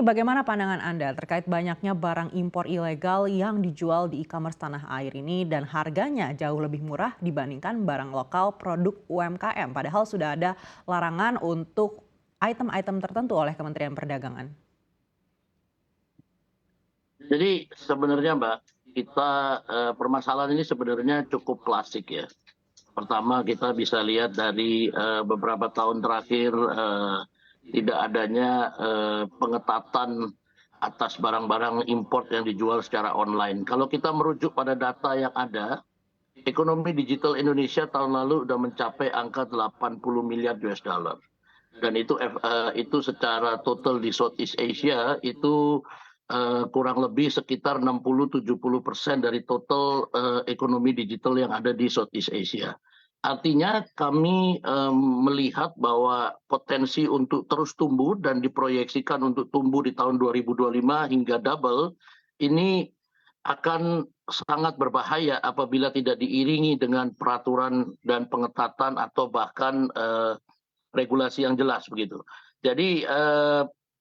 Bagaimana pandangan Anda terkait banyaknya barang impor ilegal yang dijual di e-commerce tanah air ini dan harganya jauh lebih murah dibandingkan barang lokal produk UMKM, padahal sudah ada larangan untuk item-item tertentu oleh Kementerian Perdagangan. Jadi sebenarnya Mbak, permasalahan ini sebenarnya cukup klasik ya. Pertama kita bisa lihat dari beberapa tahun terakhir tidak adanya pengetatan atas barang-barang import yang dijual secara online. Kalau kita merujuk pada data yang ada, ekonomi digital Indonesia tahun lalu sudah mencapai angka 80 miliar US dollar. Dan itu secara total di Southeast Asia itu kurang lebih sekitar 60-70% dari total ekonomi digital yang ada di Southeast Asia. Artinya kami melihat bahwa potensi untuk terus tumbuh dan diproyeksikan untuk tumbuh di tahun 2025 hingga double ini akan sangat berbahaya apabila tidak diiringi dengan peraturan dan pengetatan atau bahkan regulasi yang jelas begitu. Jadi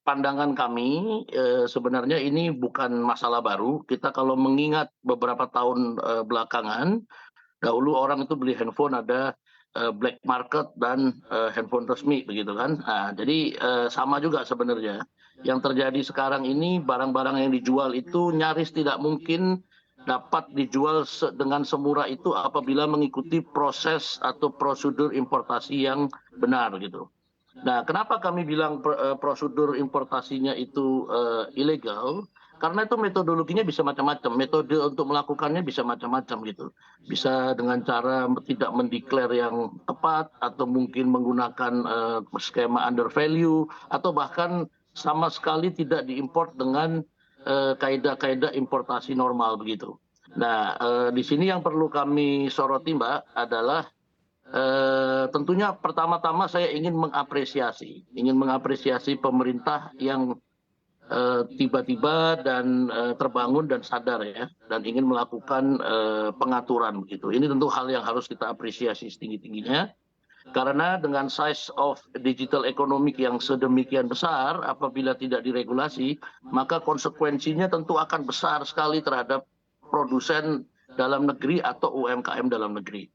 pandangan kami sebenarnya ini bukan masalah baru. Kita kalau mengingat beberapa tahun belakangan, dahulu orang itu beli handphone ada black market dan handphone resmi begitu kan. Nah, jadi sama juga sebenarnya. Yang terjadi sekarang ini barang-barang yang dijual itu nyaris tidak mungkin dapat dijual dengan semurah itu apabila mengikuti proses atau prosedur importasi yang benar gitu. Nah, kenapa kami bilang prosedur importasinya itu ilegal? Karena itu metodologinya bisa macam-macam, metode untuk melakukannya bisa macam-macam gitu. Bisa dengan cara tidak mendeklar yang tepat, atau mungkin menggunakan skema under value, atau bahkan sama sekali tidak diimport dengan kaidah-kaidah importasi normal begitu. Nah, di sini yang perlu kami soroti Mbak adalah tentunya pertama-tama saya ingin mengapresiasi pemerintah yang tiba-tiba dan terbangun dan sadar ya, dan ingin melakukan pengaturan begitu. Ini tentu hal yang harus kita apresiasi setinggi-tingginya. Karena dengan size of digital economic yang sedemikian besar, apabila tidak diregulasi, maka konsekuensinya tentu akan besar sekali terhadap produsen dalam negeri atau UMKM dalam negeri.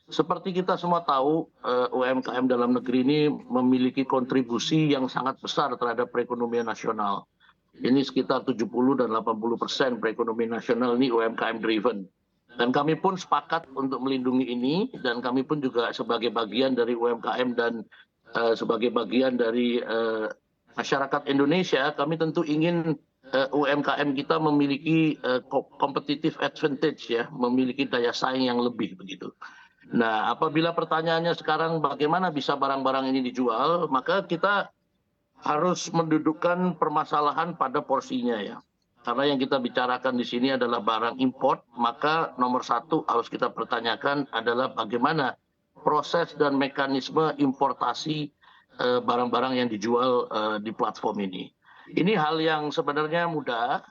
Seperti kita semua tahu, UMKM dalam negeri ini memiliki kontribusi yang sangat besar terhadap perekonomian nasional. Ini sekitar 70 dan 80% perekonomian nasional ini UMKM driven. Dan kami pun sepakat untuk melindungi ini, dan kami pun juga sebagai bagian dari UMKM dan sebagai bagian dari masyarakat Indonesia, kami tentu ingin UMKM kita memiliki competitive advantage ya, memiliki daya saing yang lebih begitu. Nah, apabila pertanyaannya sekarang bagaimana bisa barang-barang ini dijual, maka kita harus mendudukkan permasalahan pada porsinya ya. Karena yang kita bicarakan di sini adalah barang import, maka nomor satu harus kita pertanyakan adalah bagaimana proses dan mekanisme importasi barang-barang yang dijual di platform ini. Ini hal yang sebenarnya mudah,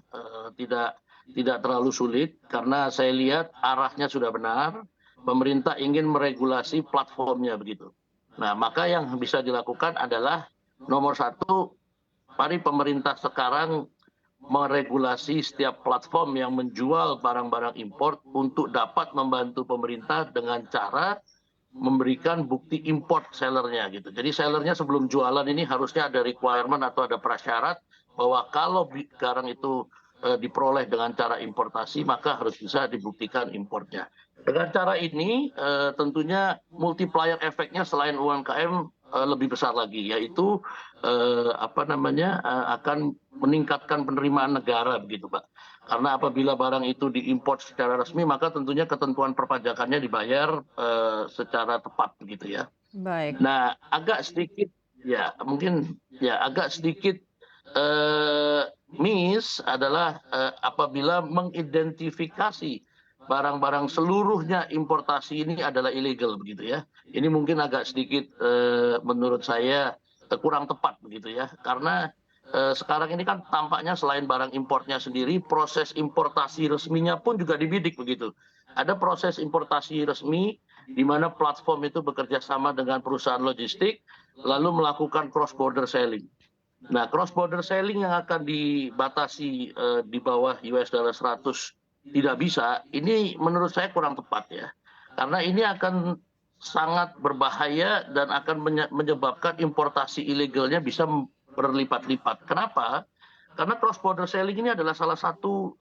tidak terlalu sulit, karena saya lihat arahnya sudah benar. Pemerintah ingin meregulasi platformnya begitu. Nah, maka yang bisa dilakukan adalah nomor satu, mari pemerintah sekarang meregulasi setiap platform yang menjual barang-barang import untuk dapat membantu pemerintah dengan cara memberikan bukti import sellernya gitu. Jadi sellernya sebelum jualan ini harusnya ada requirement atau ada prasyarat bahwa kalau barang itu diperoleh dengan cara importasi, maka harus bisa dibuktikan importnya. Dengan cara ini tentunya multiplier efeknya selain UMKM lebih besar lagi, yaitu akan meningkatkan penerimaan negara begitu Pak. Karena apabila barang itu diimpor secara resmi, maka tentunya ketentuan perpajakannya dibayar secara tepat begitu ya. Baik. Nah, agak sedikit miss adalah apabila mengidentifikasi barang-barang seluruhnya importasi ini adalah ilegal begitu ya. Ini mungkin agak sedikit menurut saya kurang tepat begitu ya. Karena sekarang ini kan tampaknya selain barang importnya sendiri, proses importasi resminya pun juga dibidik begitu. Ada proses importasi resmi di mana platform itu bekerja sama dengan perusahaan logistik lalu melakukan cross border selling. Nah, cross border selling yang akan dibatasi di bawah US$ 100 tidak bisa, ini menurut saya kurang tepat ya. Karena ini akan sangat berbahaya dan akan menyebabkan importasi ilegalnya bisa berlipat-lipat. Kenapa? Karena cross border selling ini adalah salah satu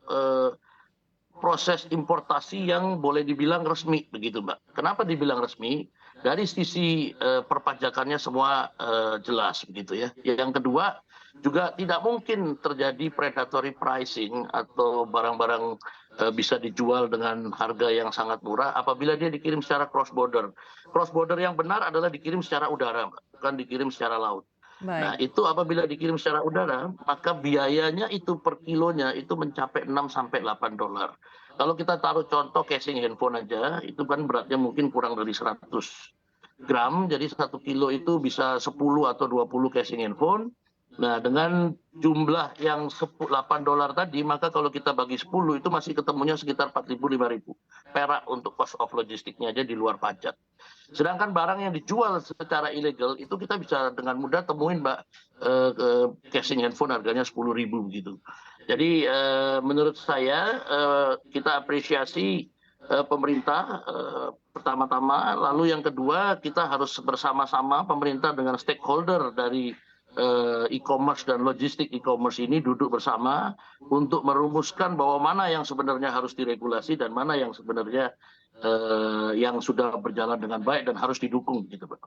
proses importasi yang boleh dibilang resmi begitu, Mbak. Kenapa dibilang resmi? Dari sisi perpajakannya semua jelas begitu ya. Yang kedua juga tidak mungkin terjadi predatory pricing atau barang-barang bisa dijual dengan harga yang sangat murah apabila dia dikirim secara cross border. Cross border yang benar adalah dikirim secara udara, Mbak, bukan dikirim secara laut. Nah, Baik, itu apabila dikirim secara udara, maka biayanya itu per kilonya itu mencapai $6 sampai $8. Kalau kita taruh contoh casing handphone aja, itu kan beratnya mungkin kurang dari 100 gram, jadi 1 kilo itu bisa 10 atau 20 casing handphone. Nah, dengan jumlah yang $8 tadi, maka kalau kita bagi 10 itu masih ketemunya sekitar 4.000 5.000 perak untuk cost of logistiknya aja di luar pajak. Sedangkan barang yang dijual secara ilegal itu kita bisa dengan mudah temuin, Mbak, casing handphone harganya 10.000 begitu. Jadi menurut saya kita apresiasi pemerintah pertama-tama, lalu yang kedua kita harus bersama-sama pemerintah dengan stakeholder dari e-commerce dan logistik e-commerce ini duduk bersama untuk merumuskan bahwa mana yang sebenarnya harus diregulasi dan mana yang sebenarnya yang sudah berjalan dengan baik dan harus didukung gitu, Pak.